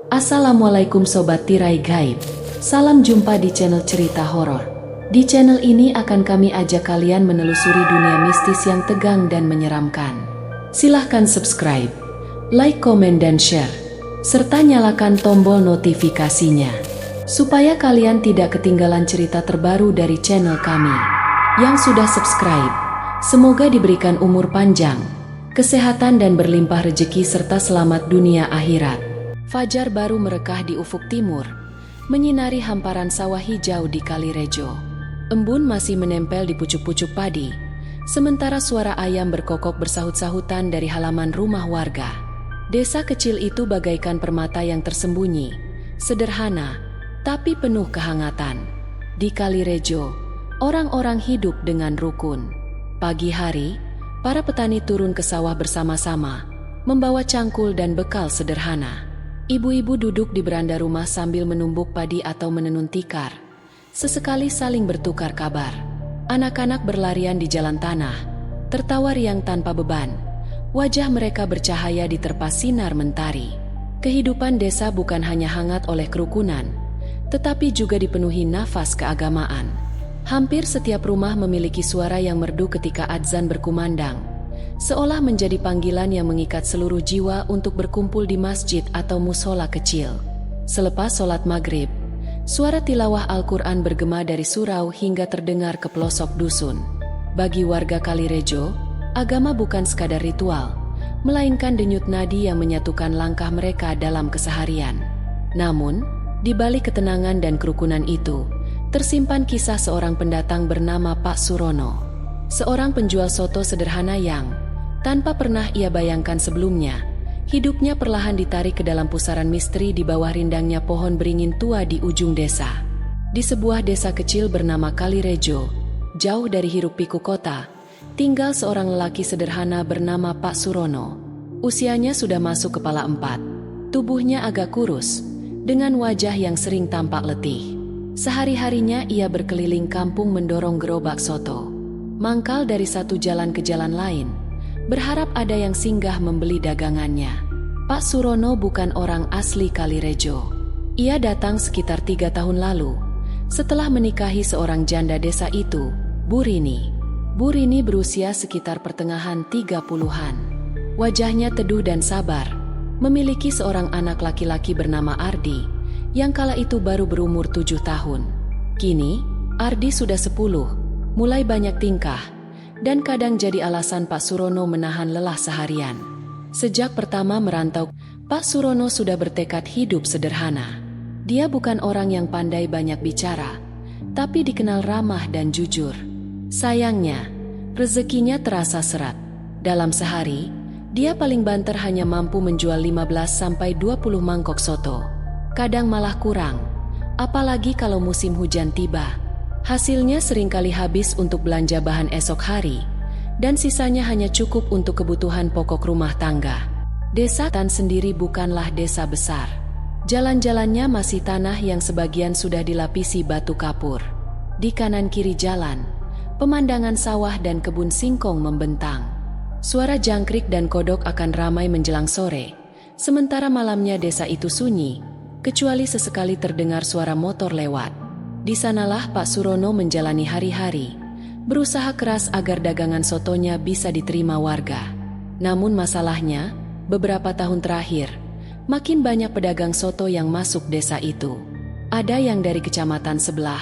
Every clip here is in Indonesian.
Assalamualaikum Sobat Tirai Gaib. Salam jumpa di channel cerita horor. Di channel ini akan kami ajak kalian menelusuri dunia mistis yang tegang dan menyeramkan. Silahkan subscribe, like, komen, dan share. Serta nyalakan tombol notifikasinya, supaya kalian tidak ketinggalan cerita terbaru dari channel kami. Yang sudah subscribe, semoga diberikan umur panjang, kesehatan, dan berlimpah rezeki serta selamat dunia akhirat. Fajar baru merekah di ufuk timur, menyinari hamparan sawah hijau di Kalirejo. Embun masih menempel di pucuk-pucuk padi, sementara suara ayam berkokok bersahut-sahutan dari halaman rumah warga. Desa kecil itu bagaikan permata yang tersembunyi, sederhana, tapi penuh kehangatan. Di Kalirejo, orang-orang hidup dengan rukun. Pagi hari, para petani turun ke sawah bersama-sama, membawa cangkul dan bekal sederhana. Ibu-ibu duduk di beranda rumah sambil menumbuk padi atau menenun tikar. Sesekali saling bertukar kabar. Anak-anak berlarian di jalan tanah, tertawa riang tanpa beban. Wajah mereka bercahaya diterpa sinar mentari. Kehidupan desa bukan hanya hangat oleh kerukunan, tetapi juga dipenuhi nafas keagamaan. Hampir setiap rumah memiliki suara yang merdu ketika adzan berkumandang, seolah menjadi panggilan yang mengikat seluruh jiwa untuk berkumpul di masjid atau musola kecil. Selepas sholat maghrib, suara tilawah Al-Quran bergema dari surau hingga terdengar ke pelosok dusun. Bagi warga Kalirejo, agama bukan sekadar ritual, melainkan denyut nadi yang menyatukan langkah mereka dalam keseharian. Namun, di balik ketenangan dan kerukunan itu, tersimpan kisah seorang pendatang bernama Pak Surono. Seorang penjual soto sederhana yang, tanpa pernah ia bayangkan sebelumnya, hidupnya perlahan ditarik ke dalam pusaran misteri di bawah rindangnya pohon beringin tua di ujung desa. Di sebuah desa kecil bernama Kalirejo, jauh dari hiruk-pikuk kota, tinggal seorang lelaki sederhana bernama Pak Surono. Usianya sudah masuk kepala 4. Tubuhnya agak kurus, dengan wajah yang sering tampak letih. Sehari-harinya ia berkeliling kampung mendorong gerobak soto, mangkal dari satu jalan ke jalan lain, berharap ada yang singgah membeli dagangannya. Pak Surono bukan orang asli Kalirejo. Ia datang sekitar 3 tahun lalu, setelah menikahi seorang janda desa itu, Bu Rini. Bu Rini berusia sekitar pertengahan 30-an. Wajahnya teduh dan sabar, memiliki seorang anak laki-laki bernama Ardi, yang kala itu baru berumur 7 tahun. Kini, Ardi sudah 10, mulai banyak tingkah, dan kadang jadi alasan Pak Surono menahan lelah seharian. Sejak pertama merantau, Pak Surono sudah bertekad hidup sederhana. Dia bukan orang yang pandai banyak bicara, tapi dikenal ramah dan jujur. Sayangnya, rezekinya terasa seret. Dalam sehari, dia paling banter hanya mampu menjual 15-20 mangkok soto. Kadang malah kurang, apalagi kalau musim hujan tiba. Hasilnya seringkali habis untuk belanja bahan esok hari, dan sisanya hanya cukup untuk kebutuhan pokok rumah tangga. Desa Tan sendiri bukanlah desa besar. Jalan-jalannya masih tanah yang sebagian sudah dilapisi batu kapur. Di kanan kiri jalan, pemandangan sawah dan kebun singkong membentang. Suara jangkrik dan kodok akan ramai menjelang sore, sementara malamnya desa itu sunyi, kecuali sesekali terdengar suara motor lewat. Di sanalah Pak Surono menjalani hari-hari, berusaha keras agar dagangan sotonya bisa diterima warga. Namun masalahnya, beberapa tahun terakhir, makin banyak pedagang soto yang masuk desa itu. Ada yang dari kecamatan sebelah,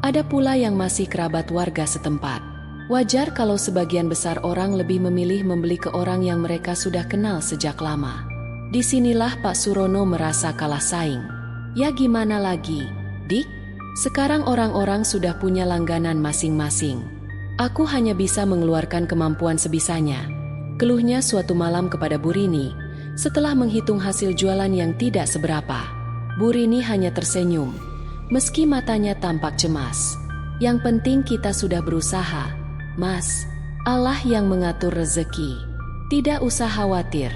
ada pula yang masih kerabat warga setempat. Wajar kalau sebagian besar orang lebih memilih membeli ke orang yang mereka sudah kenal sejak lama. Disinilah Pak Surono merasa kalah saing. Ya gimana lagi, Dik? Sekarang orang-orang sudah punya langganan masing-masing. Aku hanya bisa mengeluarkan kemampuan sebisanya, keluhnya suatu malam kepada Bu Rini, setelah menghitung hasil jualan yang tidak seberapa. Bu Rini hanya tersenyum, meski matanya tampak cemas. Yang penting kita sudah berusaha, Mas. Allah yang mengatur rezeki. Tidak usah khawatir.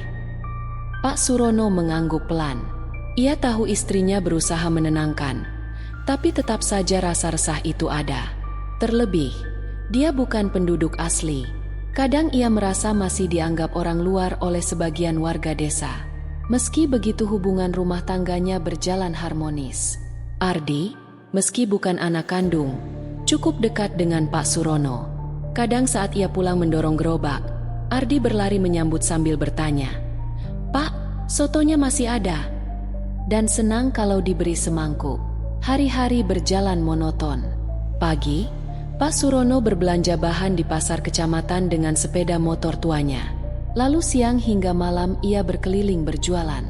Pak Surono mengangguk pelan. Ia tahu istrinya berusaha menenangkan, tapi tetap saja rasa resah itu ada. Terlebih, dia bukan penduduk asli. Kadang ia merasa masih dianggap orang luar oleh sebagian warga desa. Meski begitu hubungan rumah tangganya berjalan harmonis. Ardi, meski bukan anak kandung, cukup dekat dengan Pak Surono. Kadang saat ia pulang mendorong gerobak, Ardi berlari menyambut sambil bertanya, "Pak, sotonya masih ada?" Dan senang kalau diberi semangkuk. Hari-hari berjalan monoton. Pagi, Pak Surono berbelanja bahan di pasar kecamatan dengan sepeda motor tuanya. Lalu siang hingga malam ia berkeliling berjualan.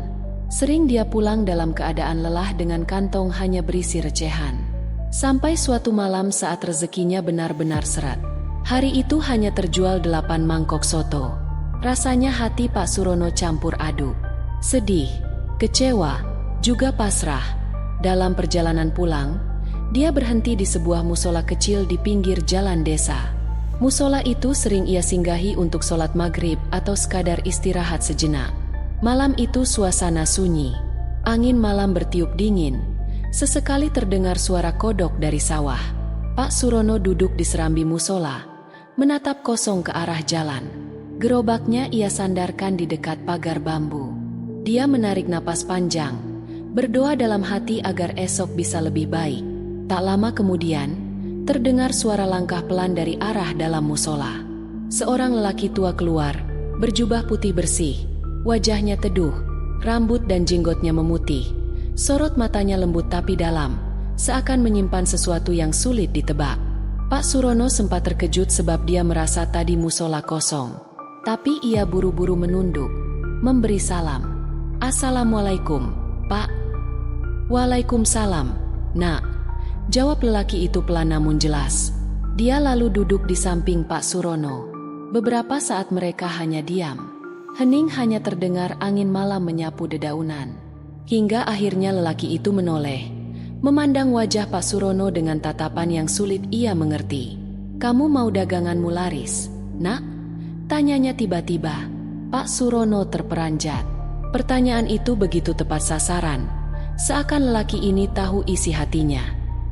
Sering dia pulang dalam keadaan lelah dengan kantong hanya berisi recehan. Sampai suatu malam saat rezekinya benar-benar seret. Hari itu hanya terjual 8 mangkok soto. Rasanya hati Pak Surono campur aduk. Sedih, kecewa, juga pasrah. Dalam perjalanan pulang, dia berhenti di sebuah musola kecil di pinggir jalan desa. Musola itu sering ia singgahi untuk sholat maghrib atau sekadar istirahat sejenak. Malam itu suasana sunyi. Angin malam bertiup dingin. Sesekali terdengar suara kodok dari sawah. Pak Surono duduk di serambi musola, menatap kosong ke arah jalan. Gerobaknya ia sandarkan di dekat pagar bambu. Dia menarik napas panjang, berdoa dalam hati agar esok bisa lebih baik. Tak lama kemudian, terdengar suara langkah pelan dari arah dalam musola. Seorang lelaki tua keluar, berjubah putih bersih, wajahnya teduh, rambut dan jenggotnya memutih. Sorot matanya lembut tapi dalam, seakan menyimpan sesuatu yang sulit ditebak. Pak Surono sempat terkejut sebab dia merasa tadi musola kosong. Tapi ia buru-buru menunduk, memberi salam. "Assalamualaikum, Pak." "Waalaikumsalam, Nak," jawab lelaki itu pelan namun jelas. Dia lalu duduk di samping Pak Surono. Beberapa saat mereka hanya diam. Hening hanya terdengar angin malam menyapu dedaunan. Hingga akhirnya lelaki itu menoleh, memandang wajah Pak Surono dengan tatapan yang sulit ia mengerti. "Kamu mau daganganmu laris, Nak?" tanyanya tiba-tiba. Pak Surono terperanjat. Pertanyaan itu begitu tepat sasaran, seakan lelaki ini tahu isi hatinya.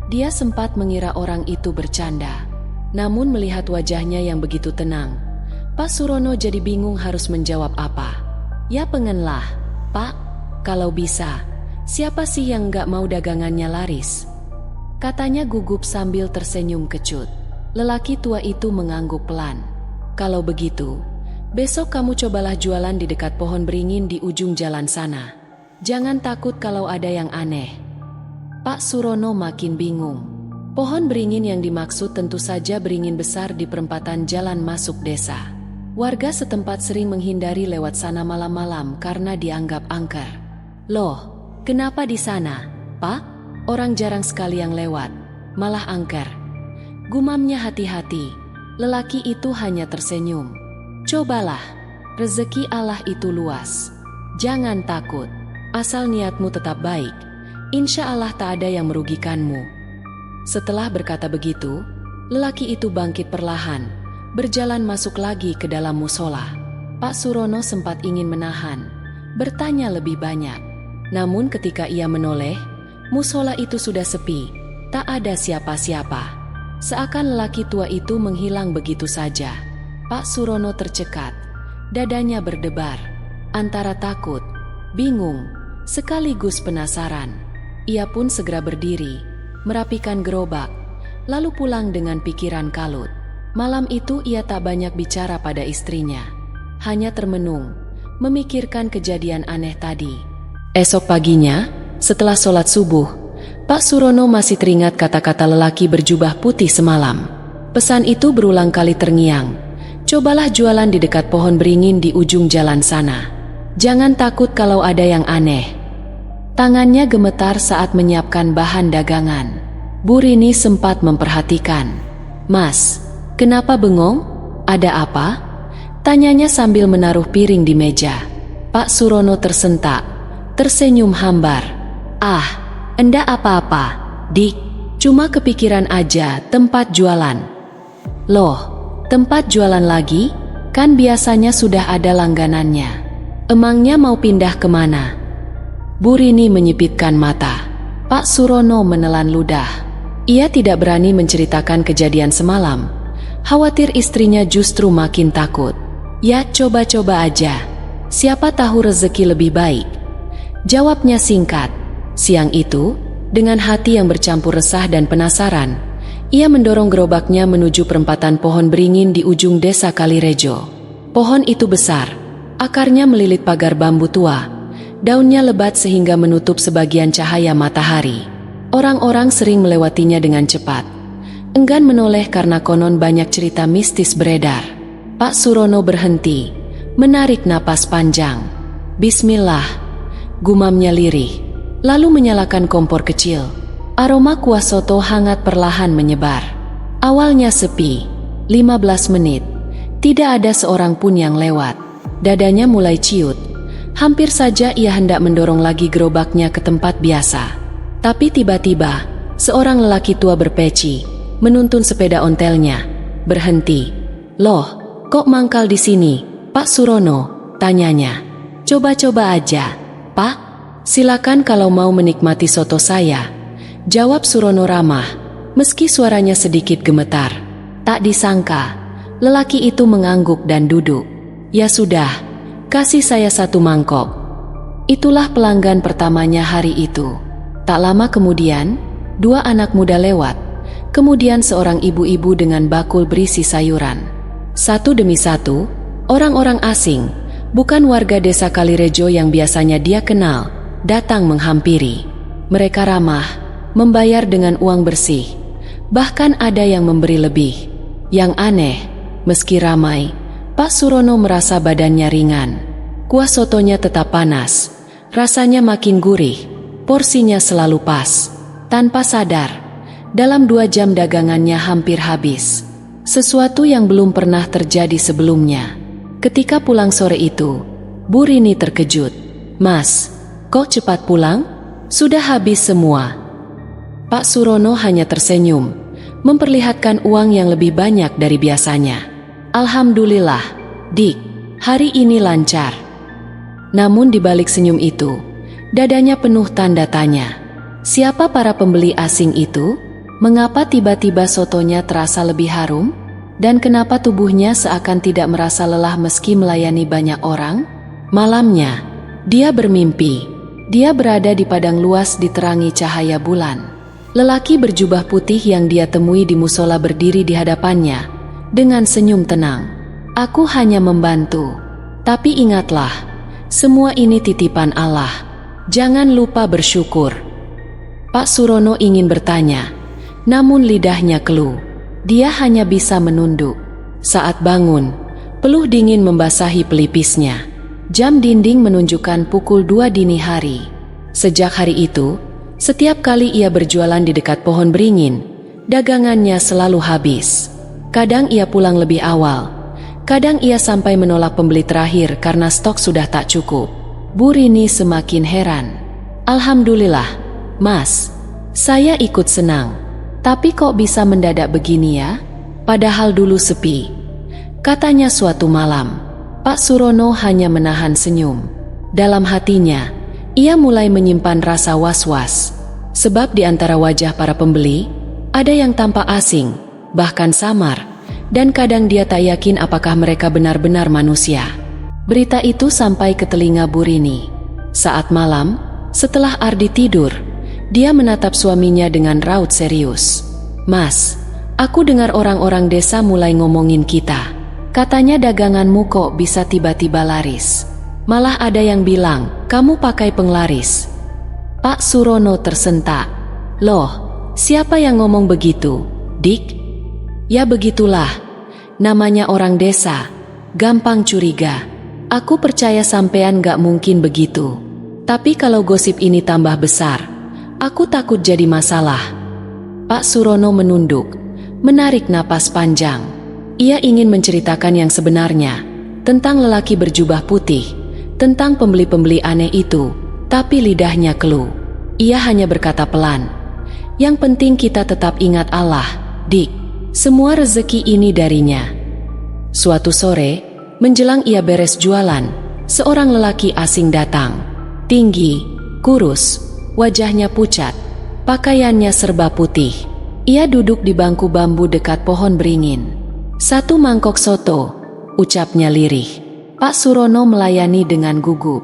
Dia sempat mengira orang itu bercanda. Namun melihat wajahnya yang begitu tenang, Pak Surono jadi bingung harus menjawab apa. "Ya pengenlah, Pak. Kalau bisa, siapa sih yang gak mau dagangannya laris?" katanya gugup sambil tersenyum kecut. Lelaki tua itu mengangguk pelan. "Kalau begitu, besok kamu cobalah jualan di dekat pohon beringin di ujung jalan sana. Jangan takut kalau ada yang aneh." Pak Surono makin bingung. Pohon beringin yang dimaksud tentu saja beringin besar di perempatan jalan masuk desa. Warga setempat sering menghindari lewat sana malam-malam karena dianggap angker. "Loh, kenapa di sana, Pak? Orang jarang sekali yang lewat, malah angker," gumamnya hati-hati. Lelaki itu hanya tersenyum. "Cobalah, rezeki Allah itu luas. Jangan takut, asal niatmu tetap baik. Insya Allah tak ada yang merugikanmu." Setelah berkata begitu, lelaki itu bangkit perlahan, berjalan masuk lagi ke dalam musola. Pak Surono sempat ingin menahan, bertanya lebih banyak. Namun ketika ia menoleh, musola itu sudah sepi, tak ada siapa-siapa. Seakan lelaki tua itu menghilang begitu saja. Pak Surono tercekat, dadanya berdebar, antara takut, bingung, sekaligus penasaran. Ia pun segera berdiri, merapikan gerobak, lalu pulang dengan pikiran kalut. Malam itu ia tak banyak bicara pada istrinya, hanya termenung, memikirkan kejadian aneh tadi. Esok paginya, setelah sholat subuh, Pak Surono masih teringat kata-kata lelaki berjubah putih semalam. Pesan itu berulang kali terngiang. "Cobalah jualan di dekat pohon beringin di ujung jalan sana. Jangan takut kalau ada yang aneh." Tangannya gemetar saat menyiapkan bahan dagangan. Bu Rini sempat memperhatikan. "Mas, kenapa bengong? Ada apa?" tanyanya sambil menaruh piring di meja. Pak Surono tersentak, tersenyum hambar. "Ah, enggak apa-apa, Dik. Cuma kepikiran aja tempat jualan." "Loh, tempat jualan lagi? Kan biasanya sudah ada langganannya. Emangnya mau pindah kemana?" Bu Rini menyipitkan mata. Pak Surono menelan ludah. Ia tidak berani menceritakan kejadian semalam. Khawatir istrinya justru makin takut. "Ya coba-coba aja. Siapa tahu rezeki lebih baik." Jawabnya singkat. Siang itu, dengan hati yang bercampur resah dan penasaran, ia mendorong gerobaknya menuju perempatan pohon beringin di ujung desa Kalirejo. Pohon itu besar, akarnya melilit pagar bambu tua, daunnya lebat sehingga menutup sebagian cahaya matahari. Orang-orang sering melewatinya dengan cepat, enggan menoleh karena konon banyak cerita mistis beredar. Pak Surono berhenti, menarik napas panjang. Bismillah, gumamnya lirih, lalu menyalakan kompor kecil. Aroma kuah soto hangat perlahan menyebar. Awalnya sepi, 15 menit, tidak ada seorang pun yang lewat. Dadanya mulai ciut, hampir saja ia hendak mendorong lagi gerobaknya ke tempat biasa. Tapi tiba-tiba, seorang lelaki tua berpeci, menuntun sepeda ontelnya, berhenti. "Loh, kok mangkal di sini, Pak Surono?" tanyanya. "Coba-coba aja, Pak. Silakan kalau mau menikmati soto saya," jawab Surono ramah, meski suaranya sedikit gemetar. Tak disangka, lelaki itu mengangguk dan duduk. "Ya sudah, kasih saya 1 mangkok." Itulah pelanggan pertamanya hari itu. Tak lama kemudian, 2 anak muda lewat, kemudian seorang ibu-ibu dengan bakul berisi sayuran. Satu demi satu, orang-orang asing, bukan warga desa Kalirejo yang biasanya dia kenal, datang menghampiri. Mereka ramah, membayar dengan uang bersih, bahkan ada yang memberi lebih. Yang aneh, meski ramai, Pak Surono merasa badannya ringan. Kuah sotonya tetap panas, rasanya makin gurih, porsinya selalu pas. Tanpa sadar, dalam 2 jam dagangannya hampir habis. Sesuatu yang belum pernah terjadi sebelumnya. Ketika pulang sore itu, Bu Rini terkejut. "Mas, kok cepat pulang? Sudah habis semua?" Pak Surono hanya tersenyum, memperlihatkan uang yang lebih banyak dari biasanya. "Alhamdulillah, Dik, hari ini lancar." Namun di balik senyum itu, dadanya penuh tanda tanya. Siapa para pembeli asing itu? Mengapa tiba-tiba sotonya terasa lebih harum? Dan kenapa tubuhnya seakan tidak merasa lelah meski melayani banyak orang? Malamnya, dia bermimpi. Dia berada di padang luas diterangi cahaya bulan. Lelaki berjubah putih yang dia temui di musola berdiri di hadapannya, dengan senyum tenang. "Aku hanya membantu. Tapi ingatlah, semua ini titipan Allah. Jangan lupa bersyukur." Pak Surono ingin bertanya, namun lidahnya keluh. Dia hanya bisa menunduk. Saat bangun, peluh dingin membasahi pelipisnya. Jam dinding menunjukkan pukul 2 dini hari. Sejak hari itu, setiap kali ia berjualan di dekat pohon beringin, dagangannya selalu habis. Kadang ia pulang lebih awal, kadang ia sampai menolak pembeli terakhir karena stok sudah tak cukup. Bu Rini semakin heran. "Alhamdulillah, Mas, saya ikut senang. Tapi kok bisa mendadak begini ya? Padahal dulu sepi," katanya suatu malam. Pak Surono hanya menahan senyum. Dalam hatinya, ia mulai menyimpan rasa was-was. Sebab di antara wajah para pembeli, ada yang tampak asing, bahkan samar, dan kadang dia tak yakin apakah mereka benar-benar manusia. Berita itu sampai ke telinga Bu Rini. Saat malam, setelah Ardi tidur, dia menatap suaminya dengan raut serius. "Mas, aku dengar orang-orang desa mulai ngomongin kita. Katanya daganganmu kok bisa tiba-tiba laris. Malah ada yang bilang, kamu pakai penglaris." Pak Surono tersentak. "Loh, siapa yang ngomong begitu, Dik?" "Ya begitulah, namanya orang desa, gampang curiga. Aku percaya sampean gak mungkin begitu. Tapi kalau gosip ini tambah besar, aku takut jadi masalah." Pak Surono menunduk, menarik napas panjang. Ia ingin menceritakan yang sebenarnya, tentang lelaki berjubah putih, tentang pembeli-pembeli aneh itu, tapi lidahnya keluh. Ia hanya berkata pelan, "Yang penting kita tetap ingat Allah, Dik. Semua rezeki ini darinya." Suatu sore, menjelang ia beres jualan, seorang lelaki asing datang. Tinggi, kurus, wajahnya pucat, pakaiannya serba putih. Ia duduk di bangku bambu dekat pohon beringin. "1 mangkok soto," ucapnya lirih. Pak Surono melayani dengan gugup.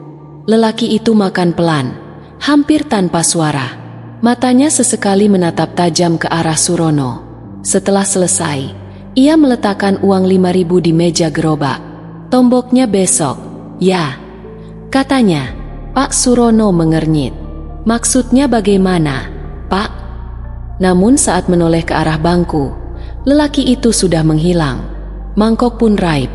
Lelaki itu makan pelan, hampir tanpa suara. Matanya sesekali menatap tajam ke arah Surono. Setelah selesai, ia meletakkan uang 5.000 di meja gerobak. "Tomboknya besok, ya," katanya. Pak Surono mengernyit. "Maksudnya bagaimana, Pak?" Namun saat menoleh ke arah bangku, lelaki itu sudah menghilang. Mangkok pun raib,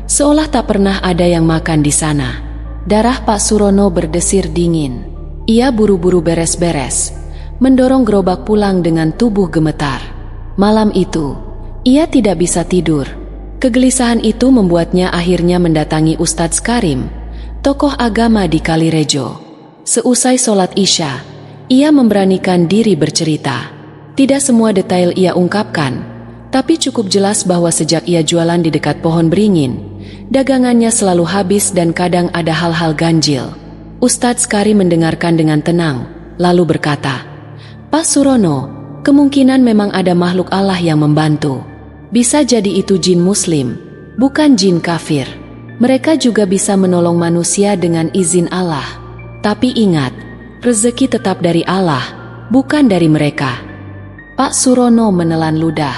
seolah tak pernah ada yang makan di sana. Darah Pak Surono berdesir dingin. Ia buru-buru beres-beres, mendorong gerobak pulang dengan tubuh gemetar. Malam itu, ia tidak bisa tidur. Kegelisahan itu membuatnya akhirnya mendatangi Ustadz Karim, tokoh agama di Kalirejo. Seusai sholat Isya, ia memberanikan diri bercerita. Tidak semua detail ia ungkapkan, tapi cukup jelas bahwa sejak ia jualan di dekat pohon beringin, dagangannya selalu habis dan kadang ada hal-hal ganjil. Ustadz Karim mendengarkan dengan tenang, lalu berkata, "Pak Surono, kemungkinan memang ada makhluk Allah yang membantu. Bisa jadi itu jin muslim, bukan jin kafir. Mereka juga bisa menolong manusia dengan izin Allah. Tapi ingat, rezeki tetap dari Allah, bukan dari mereka." Pak Surono menelan ludah.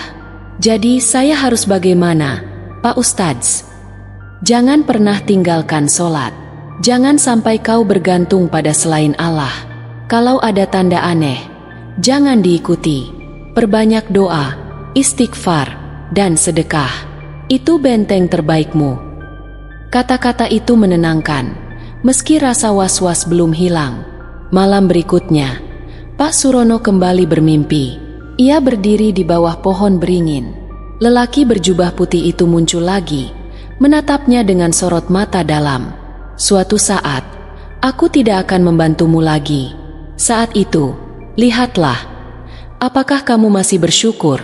"Jadi saya harus bagaimana, Pak Ustadz?" "Jangan pernah tinggalkan sholat. Jangan sampai kau bergantung pada selain Allah. Kalau ada tanda aneh, jangan diikuti. Perbanyak doa, istighfar, dan sedekah. Itu benteng terbaikmu." Kata-kata itu menenangkan, meski rasa was-was belum hilang. Malam berikutnya, Pak Surono kembali bermimpi. Ia berdiri di bawah pohon beringin. Lelaki berjubah putih itu muncul lagi, menatapnya dengan sorot mata dalam. "Suatu saat, aku tidak akan membantumu lagi. Saat itu, lihatlah. Apakah kamu masih bersyukur?"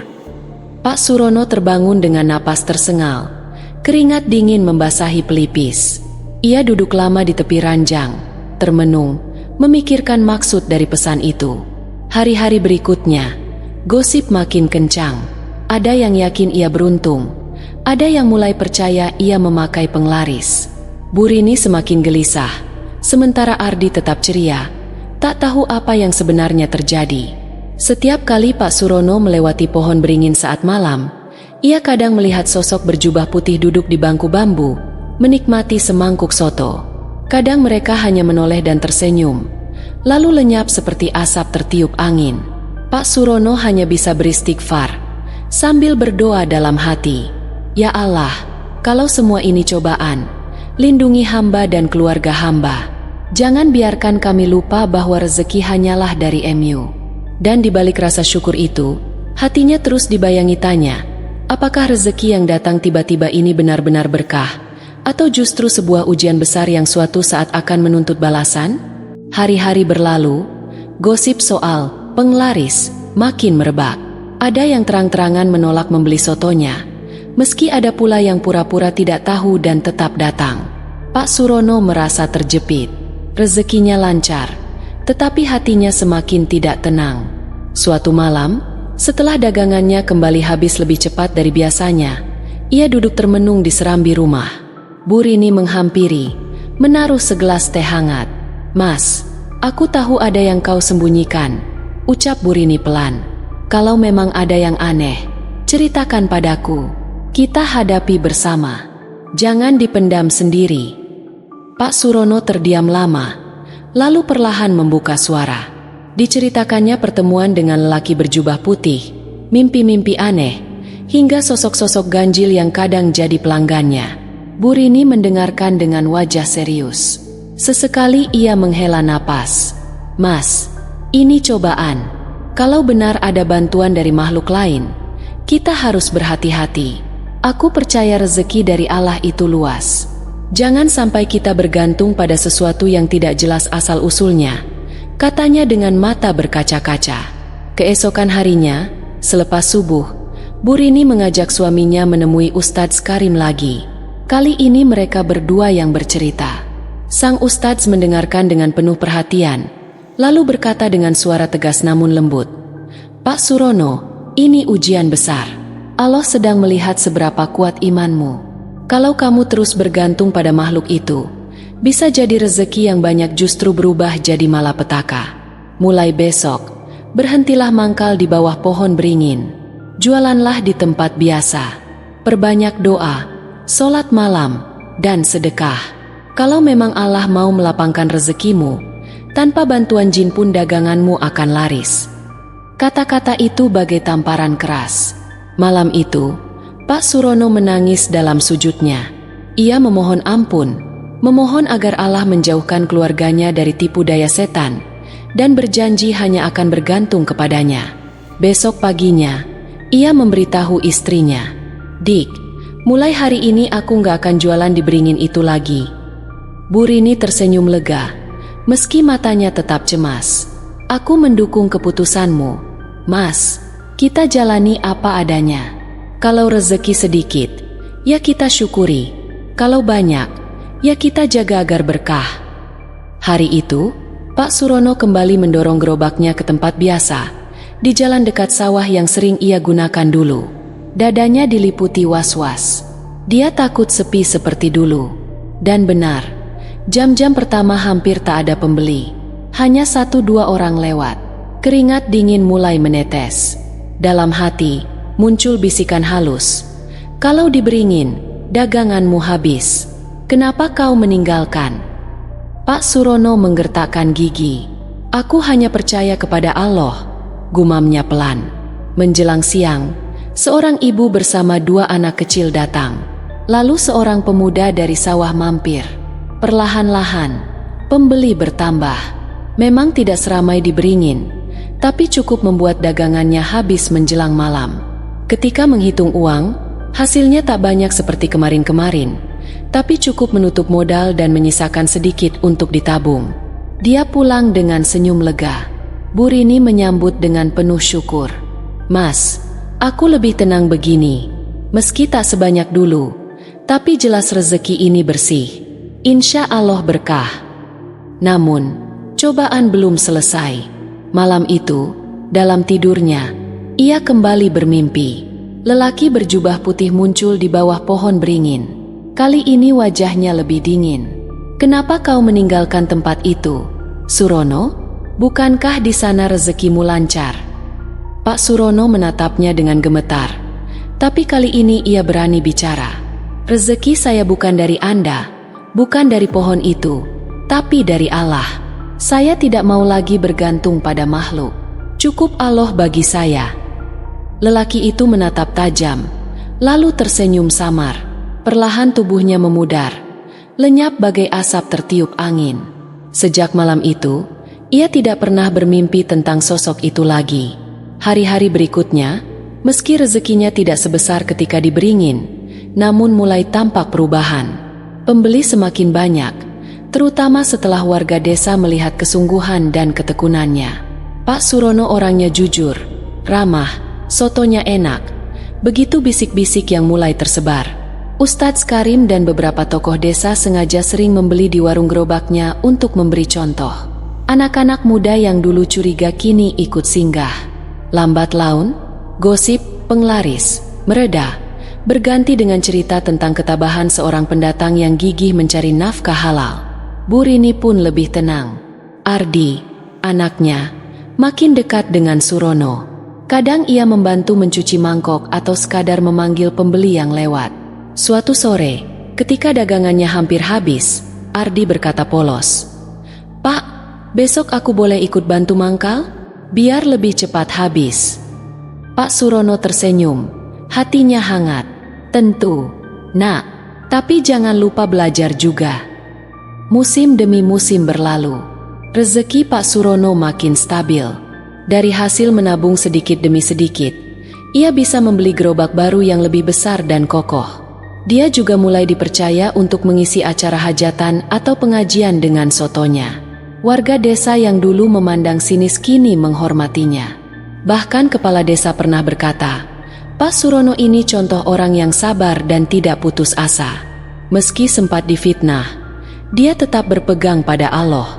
Pak Surono terbangun dengan napas tersengal. Keringat dingin membasahi pelipis. Ia duduk lama di tepi ranjang, termenung, memikirkan maksud dari pesan itu. Hari-hari berikutnya, gosip makin kencang. Ada yang yakin ia beruntung, ada yang mulai percaya ia memakai penglaris. Bu Rini semakin gelisah, sementara Ardi tetap ceria, tak tahu apa yang sebenarnya terjadi. Setiap kali Pak Surono melewati pohon beringin saat malam, ia kadang melihat sosok berjubah putih duduk di bangku bambu, menikmati semangkuk soto. Kadang mereka hanya menoleh dan tersenyum, lalu lenyap seperti asap tertiup angin. Pak Surono hanya bisa beristighfar, sambil berdoa dalam hati, "Ya Allah, kalau semua ini cobaan, lindungi hamba dan keluarga hamba. Jangan biarkan kami lupa bahwa rezeki hanyalah dari MU." Dan di balik rasa syukur itu, hatinya terus dibayangi tanya, apakah rezeki yang datang tiba-tiba ini benar-benar berkah, atau justru sebuah ujian besar yang suatu saat akan menuntut balasan? Hari-hari berlalu, gosip soal penglaris makin merebak. Ada yang terang-terangan menolak membeli sotonya, meski ada pula yang pura-pura tidak tahu dan tetap datang. Pak Surono merasa terjepit. Rezekinya lancar, tetapi hatinya semakin tidak tenang. Suatu malam, setelah dagangannya kembali habis lebih cepat dari biasanya, ia duduk termenung di serambi rumah. Bu Rini menghampiri, menaruh segelas teh hangat. "Mas, aku tahu ada yang kau sembunyikan," ucap Bu Rini pelan. "Kalau memang ada yang aneh, ceritakan padaku. Kita hadapi bersama. Jangan dipendam sendiri." Pak Surono terdiam lama, lalu perlahan membuka suara. Diceritakannya pertemuan dengan lelaki berjubah putih, mimpi-mimpi aneh, hingga sosok-sosok ganjil yang kadang jadi pelanggannya. Bu Rini mendengarkan dengan wajah serius. Sesekali ia menghela napas. "Mas, ini cobaan. Kalau benar ada bantuan dari makhluk lain, kita harus berhati-hati. Aku percaya rezeki dari Allah itu luas. Jangan sampai kita bergantung pada sesuatu yang tidak jelas asal-usulnya," katanya dengan mata berkaca-kaca. Keesokan harinya, selepas subuh, Bu Rini mengajak suaminya menemui Ustadz Karim lagi. Kali ini mereka berdua yang bercerita. Sang Ustadz mendengarkan dengan penuh perhatian, lalu berkata dengan suara tegas namun lembut, "Pak Surono, ini ujian besar. Allah sedang melihat seberapa kuat imanmu. Kalau kamu terus bergantung pada makhluk itu, Bisa jadi rezeki yang banyak justru berubah jadi malapetaka. Mulai besok, berhentilah mangkal di bawah pohon beringin. Jualanlah di tempat biasa. Perbanyak doa, sholat malam, dan sedekah. Kalau memang Allah mau melapangkan rezekimu, tanpa bantuan jin pun daganganmu akan laris. Kata-kata itu bagai tamparan keras. Malam itu, Pak Surono menangis dalam sujudnya. Ia memohon ampun, memohon agar Allah menjauhkan keluarganya dari tipu daya setan, dan berjanji hanya akan bergantung kepadanya. Besok paginya, ia memberitahu istrinya, "Dik, mulai hari ini aku gak akan jualan di beringin itu lagi." Bu Rini tersenyum lega, meski matanya tetap cemas. "Aku mendukung keputusanmu, Mas. Kita jalani apa adanya. Kalau rezeki sedikit, ya kita syukuri. Kalau banyak, ya kita jaga agar berkah." Hari itu, Pak Surono kembali mendorong gerobaknya ke tempat biasa, di jalan dekat sawah yang sering ia gunakan dulu. Dadanya diliputi was-was. Dia takut sepi seperti dulu. Dan benar, jam-jam pertama hampir tak ada pembeli. Hanya 1-2 orang lewat. Keringat dingin mulai menetes. Dalam hati, muncul bisikan halus. "Kalau diberingin, daganganmu habis. Kenapa kau meninggalkan?" Pak Surono menggertakkan gigi. "Aku hanya percaya kepada Allah," gumamnya pelan. Menjelang siang, seorang ibu bersama 2 anak kecil datang. Lalu seorang pemuda dari sawah mampir. Perlahan-lahan, pembeli bertambah. Memang tidak seramai di beringin, tapi cukup membuat dagangannya habis menjelang malam. Ketika menghitung uang, hasilnya tak banyak seperti kemarin-kemarin, tapi cukup menutup modal dan menyisakan sedikit untuk ditabung. Dia pulang dengan senyum lega. Bu Rini menyambut dengan penuh syukur. "Mas, aku lebih tenang begini. Meski tak sebanyak dulu, tapi jelas rezeki ini bersih. Insya Allah berkah." Namun, cobaan belum selesai. Malam itu, dalam tidurnya, ia kembali bermimpi. Lelaki berjubah putih muncul di bawah pohon beringin. Kali ini wajahnya lebih dingin. "Kenapa kau meninggalkan tempat itu, Surono? Bukankah di sana rezekimu lancar?" Pak Surono menatapnya dengan gemetar. Tapi kali ini ia berani bicara. "Rezeki saya bukan dari Anda, bukan dari pohon itu, tapi dari Allah. Saya tidak mau lagi bergantung pada makhluk. Cukup Allah bagi saya." Lelaki itu menatap tajam, lalu tersenyum samar. Perlahan tubuhnya memudar, lenyap bagai asap tertiup angin. Sejak malam itu, ia tidak pernah bermimpi tentang sosok itu lagi. Hari-hari berikutnya, meski rezekinya tidak sebesar ketika di beringin, namun mulai tampak perubahan. Pembeli semakin banyak, terutama setelah warga desa melihat kesungguhan dan ketekunannya. Pak Surono orangnya jujur, ramah, sotonya enak. Begitu bisik-bisik yang mulai tersebar. Ustadz Karim dan beberapa tokoh desa sengaja sering membeli di warung gerobaknya untuk memberi contoh. Anak-anak muda yang dulu curiga kini ikut singgah. Lambat laun, gosip, penglaris, mereda, berganti dengan cerita tentang ketabahan seorang pendatang yang gigih mencari nafkah halal. Bu Rini pun lebih tenang. Ardi, anaknya, makin dekat dengan Surono. Kadang ia membantu mencuci mangkok atau sekadar memanggil pembeli yang lewat. Suatu sore, ketika dagangannya hampir habis, Ardi berkata polos, "Pak, besok aku boleh ikut bantu mangkal? Biar lebih cepat habis." Pak Surono tersenyum, hatinya hangat. "Tentu, Nak, tapi jangan lupa belajar juga." Musim demi musim berlalu. Rezeki Pak Surono makin stabil. Dari hasil menabung sedikit demi sedikit, ia bisa membeli gerobak baru yang lebih besar dan kokoh. Dia juga mulai dipercaya untuk mengisi acara hajatan atau pengajian dengan sotonya. Warga desa yang dulu memandang sinis kini menghormatinya. Bahkan kepala desa pernah berkata, "Pak Surono ini contoh orang yang sabar dan tidak putus asa." Meski sempat difitnah, dia tetap berpegang pada Allah.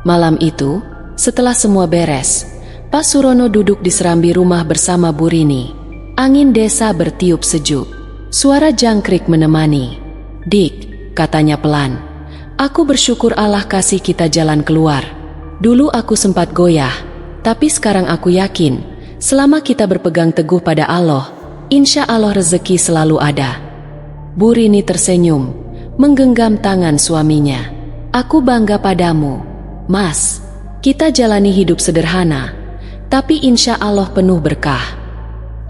Malam itu, setelah semua beres, Pak Surono duduk di serambi rumah bersama Bu Rini. Angin desa bertiup sejuk. Suara jangkrik menemani. "Dik," katanya pelan, Aku bersyukur Allah kasih kita jalan keluar. Dulu aku sempat goyah, tapi sekarang aku yakin, selama kita berpegang teguh pada Allah, insya Allah rezeki selalu ada. Bu Rini tersenyum, menggenggam tangan suaminya. Aku bangga padamu, Mas. Kita jalani hidup sederhana, tapi insya Allah penuh berkah.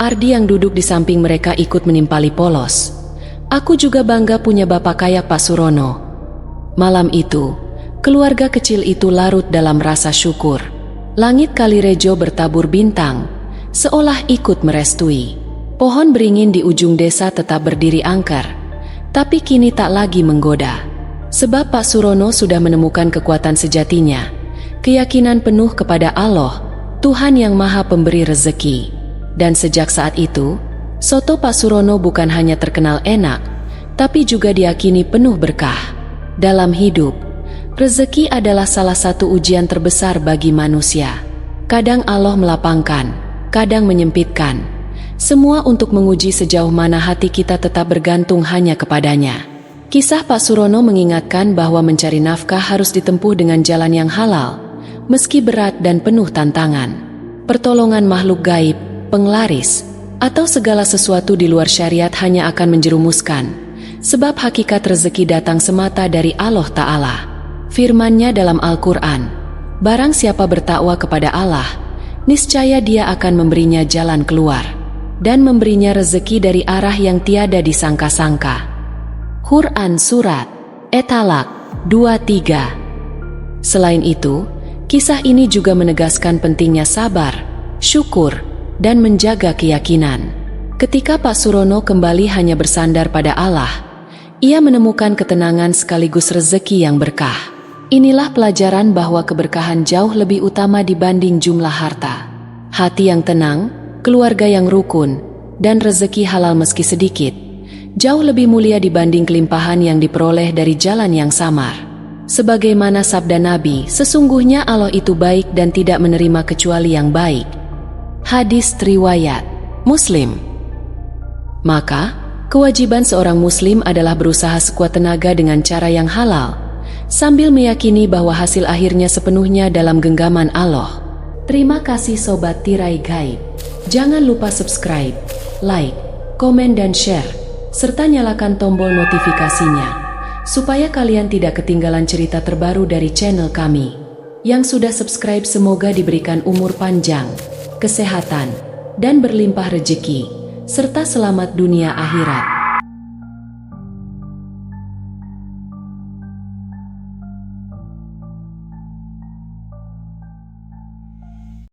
Ardi yang duduk di samping mereka ikut menimpali polos. Aku juga bangga punya bapak kayak Pak Surono. Malam itu, keluarga kecil itu larut dalam rasa syukur. Langit Kalirejo bertabur bintang, seolah ikut merestui. Pohon beringin di ujung desa tetap berdiri angker, tapi kini tak lagi menggoda. Sebab Pak Surono sudah menemukan kekuatan sejatinya, keyakinan penuh kepada Allah, Tuhan yang Maha Pemberi rezeki. Dan sejak saat itu, soto Pak Surono bukan hanya terkenal enak, tapi juga diyakini penuh berkah. Dalam hidup, rezeki adalah salah satu ujian terbesar bagi manusia. Kadang Allah melapangkan, kadang menyempitkan. Semua untuk menguji sejauh mana hati kita tetap bergantung hanya kepadanya. Kisah Pak Surono mengingatkan bahwa mencari nafkah harus ditempuh dengan jalan yang halal, meski berat dan penuh tantangan. Pertolongan makhluk gaib, penglaris, atau segala sesuatu di luar syariat hanya akan menjerumuskan. Sebab hakikat rezeki datang semata dari Allah Ta'ala. Firman-Nya dalam Al-Quran, barang siapa bertakwa kepada Allah, niscaya Dia akan memberinya jalan keluar, dan memberinya rezeki dari arah yang tiada disangka-sangka. Quran Surat At-Talaq 23. Selain itu, kisah ini juga menegaskan pentingnya sabar, syukur, dan menjaga keyakinan. Ketika Pak Surono kembali hanya bersandar pada Allah, ia menemukan ketenangan sekaligus rezeki yang berkah. Inilah pelajaran bahwa keberkahan jauh lebih utama dibanding jumlah harta. Hati yang tenang, keluarga yang rukun, dan rezeki halal meski sedikit, jauh lebih mulia dibanding kelimpahan yang diperoleh dari jalan yang samar. Sebagaimana sabda Nabi, sesungguhnya Allah itu baik dan tidak menerima kecuali yang baik. Hadis riwayat Muslim. Maka, kewajiban seorang muslim adalah berusaha sekuat tenaga dengan cara yang halal, sambil meyakini bahwa hasil akhirnya sepenuhnya dalam genggaman Allah. Terima kasih Sobat Tirai Gaib. Jangan lupa subscribe, like, komen dan share, serta nyalakan tombol notifikasinya, supaya kalian tidak ketinggalan cerita terbaru dari channel kami. Yang sudah subscribe semoga diberikan umur panjang, kesehatan, dan berlimpah rezeki, serta selamat dunia akhirat.